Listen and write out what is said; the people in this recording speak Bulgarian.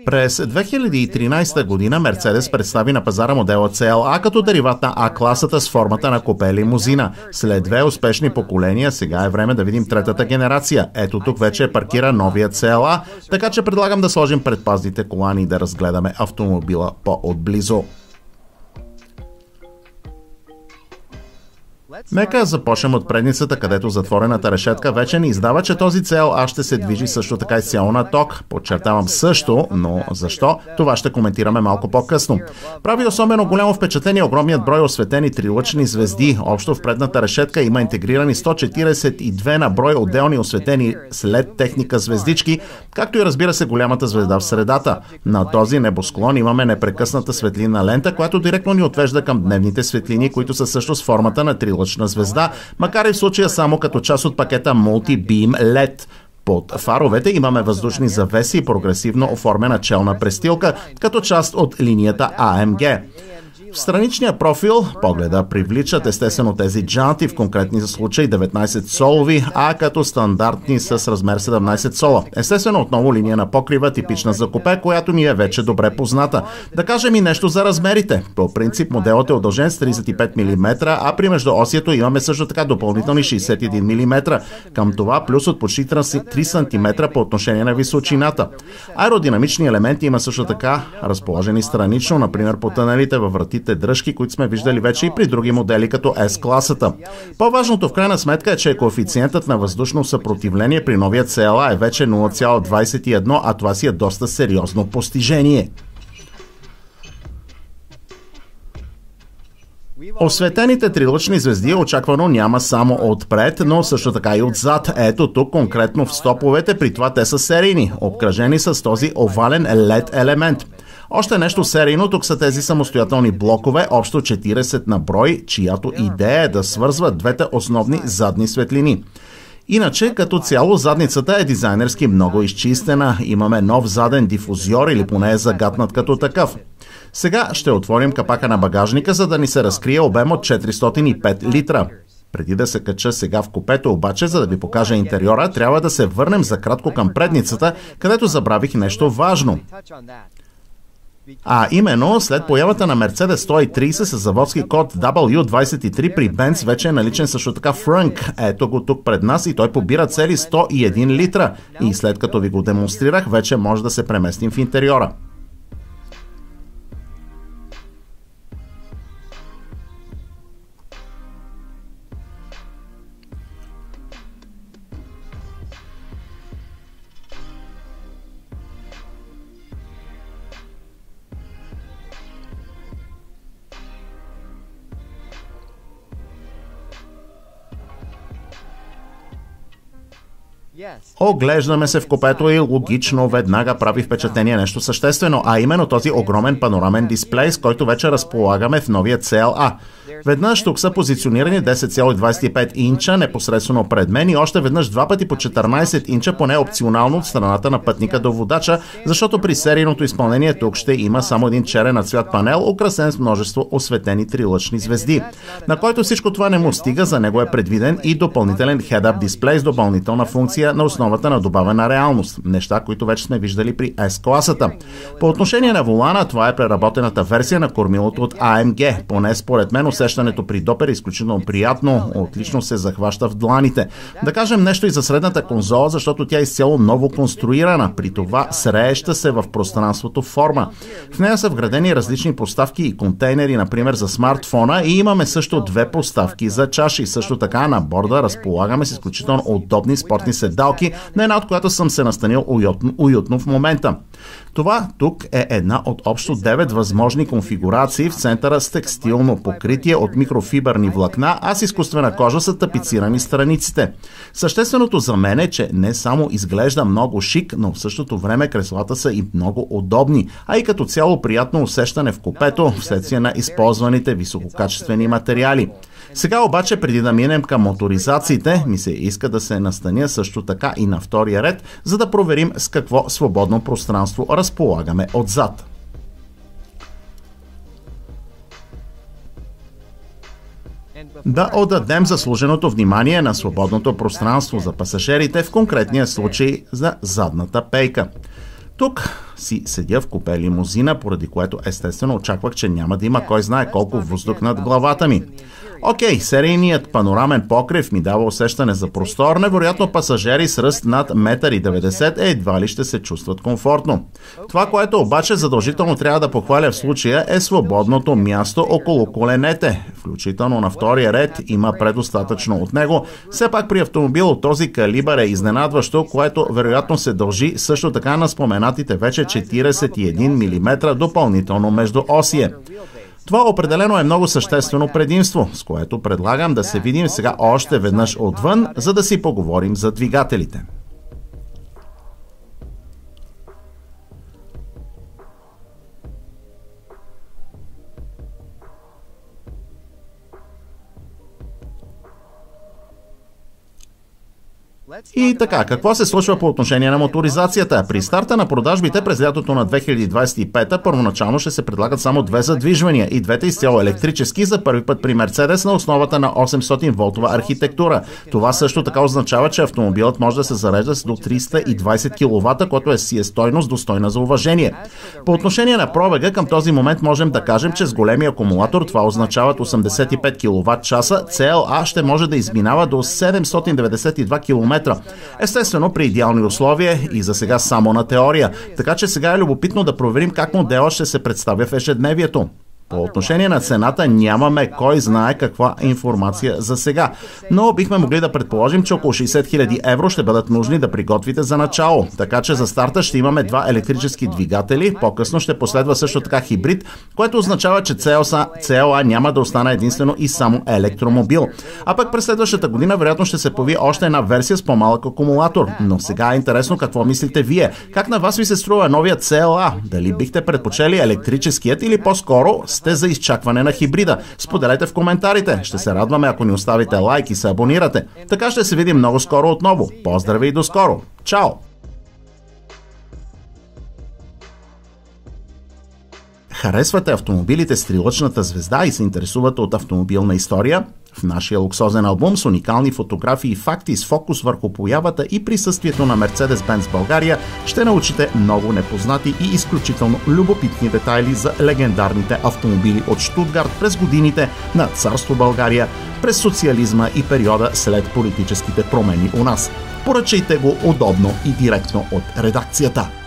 През 2013 година Мерцедес представи на пазара модела CLA като дериват на А-класата с формата на купе лимузина. След 2 успешни поколения, сега е време да видим третата генерация. Ето тук вече паркира новия CLA, така че предлагам да сложим предпазните колани и да разгледаме автомобила по-отблизо. Нека започнем от предницата, където затворената решетка вече ни издава, че този CLA ще се движи също така изцяло на ток. Подчертавам също, но защо? Това ще коментираме малко по-късно. Прави особено голямо впечатление огромният брой осветени трилъчни звезди. Общо в предната решетка има интегрирани 142 на брой отделни осветени след техника звездички, както и разбира се голямата звезда в средата. На този небосклон имаме непрекъсната светлинна лента, която директно ни отвежда към дневните светлини, които са също с формата на трилъчна звезда, макар и в случая само като част от пакета Multi-Beam LED. Под фаровете имаме въздушни завеси и прогресивно оформена челна престилка, като част от линията AMG. В страничния профил погледа привличат естествено тези джанти, в конкретни случаи 19 солови, а като стандартни с размер 17 сола. Естествено отново линия на покрива, типична за купе, която ни е вече добре позната. Да кажем и нещо за размерите. По принцип моделът е удължен с 35 мм, а при междуосието имаме също така допълнителни 61 мм. Към това плюс от почти 3 см по отношение на височината. Аеродинамични елементи има също така разположени странично, например по тънелите във вратите дръжки, които сме виждали вече и при други модели като S-класата. По-важното в крайна сметка е, че коефициентът на въздушно съпротивление при новия CLA е вече 0,21, а това си е доста сериозно постижение. Осветените трилъчни звезди очаквано няма само отпред, но също така и отзад. Ето тук конкретно в стоповете, при това те са серийни, обкръжени с този овален LED елемент. Още нещо серийно, тук са тези самостоятелни блокове, общо 40 на брой, чиято идея е да свързват двете основни задни светлини. Иначе, като цяло, задницата е дизайнерски много изчистена. Имаме нов заден дифузиор или поне е загатнат като такъв. Сега ще отворим капака на багажника, за да ни се разкрие обем от 405 литра. Преди да се кача сега в купето, обаче, за да ви покажа интериора, трябва да се върнем за кратко към предницата, където забравих нещо важно. А именно, след появата на Mercedes 130 с заводски код W23 при Benz вече е наличен също така Frunk. Ето го тук пред нас и той побира цели 101 литра. И след като ви го демонстрирах, вече може да се преместим в интериора. Оглеждаме се в купето и логично веднага прави впечатление нещо съществено, а именно този огромен панорамен дисплей, с който вече разполагаме в новия CLA. Веднъж тук са позиционирани 10,25 инча непосредствено пред мен и още веднъж два пъти по 14 инча, поне опционално от страната на пътника до водача, защото при серийното изпълнение тук ще има само един черен на цвят панел, украсен с множество осветени трилъчни звезди. На който всичко това не му стига, за него е предвиден и допълнителен head-up дисплей с допълнителна функция на основата на добавена реалност. Неща, които вече сме виждали при S-класата. По отношение на волана, това е преработената версия на кормилото от AMG. Поне според мен усещането при допер е изключително приятно, отлично се захваща в дланите. Да кажем нещо и за средната конзола, защото тя е изцяло ново конструирана, при това срееща се в пространството форма. В нея са вградени различни поставки и контейнери, например за смартфона, и имаме също две поставки за чаши. Също така на борда разполагаме с изключително удобни спортни седалки, на една от която съм се настанил уютно в момента. Това тук е една от общо 9 възможни конфигурации в центъра с текстилно покритие от микрофибърни влакна, а с изкуствена кожа са тапицирани страниците. Същественото за мен е, че не само изглежда много шик, но в същото време креслата са и много удобни, а и като цяло приятно усещане в купето вследствие на използваните висококачествени материали. Сега обаче, преди да минем към моторизациите, ми се иска да се настаня също така и на втория ред, за да проверим с какво свободно пространство разполагаме отзад. Да отдадем заслуженото внимание на свободното пространство за пасажирите, в конкретния случай за задната пейка. Тук си седя в купе лимузина, поради което естествено очаквах, че няма да има кой знае колко въздух над главата ми. Окей, серийният панорамен покрив ми дава усещане за простор, невероятно пасажери с ръст над 1,90 м едва ли ще се чувстват комфортно. Това, което обаче задължително трябва да похваля в случая, е свободното място около коленете. Включително на втория ред има предостатъчно от него. Все пак при автомобил от този калибър е изненадващо, което вероятно се дължи също така на споменатите вече 41 мм допълнително междуосие. Това определено е много съществено предимство, с което предлагам да се видим сега още веднъж отвън, за да си поговорим за двигателите. И така, какво се случва по отношение на моторизацията? При старта на продажбите през лятото на 2025 първоначално ще се предлагат само две задвижвания и двете изцяло електрически за първи път при Мерцедес на основата на 800 волтова архитектура. Това също така означава, че автомобилът може да се зарежда с до 320 кВт, което си е стойност достойна за уважение. По отношение на пробега, към този момент можем да кажем, че с големия акумулатор това означават 85 кВт часа, CLA ще може да изминава до 792 км. Естествено при идеални условия и за сега само на теория, така че сега е любопитно да проверим как моделът ще се представя в ежедневието. По отношение на цената нямаме кой знае каква информация за сега, но бихме могли да предположим, че около 60 000 евро ще бъдат нужни да приготвите за начало. Така че за старта ще имаме два електрически двигатели, по-късно ще последва също така хибрид, което означава, че CLA няма да остане единствено и само електромобил. А пък през следващата година вероятно ще се появи още една версия с по-малък акумулатор. Но сега е интересно какво мислите вие. Как на вас ви се струва новият CLA? Дали бихте предпочели електрическият или по-скоро сте за изчакване на хибрида? Споделете в коментарите. Ще се радваме, ако ни оставите лайк и се абонирате. Така ще се видим много скоро отново. Поздрави и до скоро! Чао! Харесвате автомобилите с трилъчната звезда и се интересувате от автомобилна история? В нашия луксозен албум с уникални фотографии и факти с фокус върху появата и присъствието на Mercedes-Benz България ще научите много непознати и изключително любопитни детайли за легендарните автомобили от Щутгарт през годините на Царство България, през социализма и периода след политическите промени у нас. Поръчайте го удобно и директно от редакцията.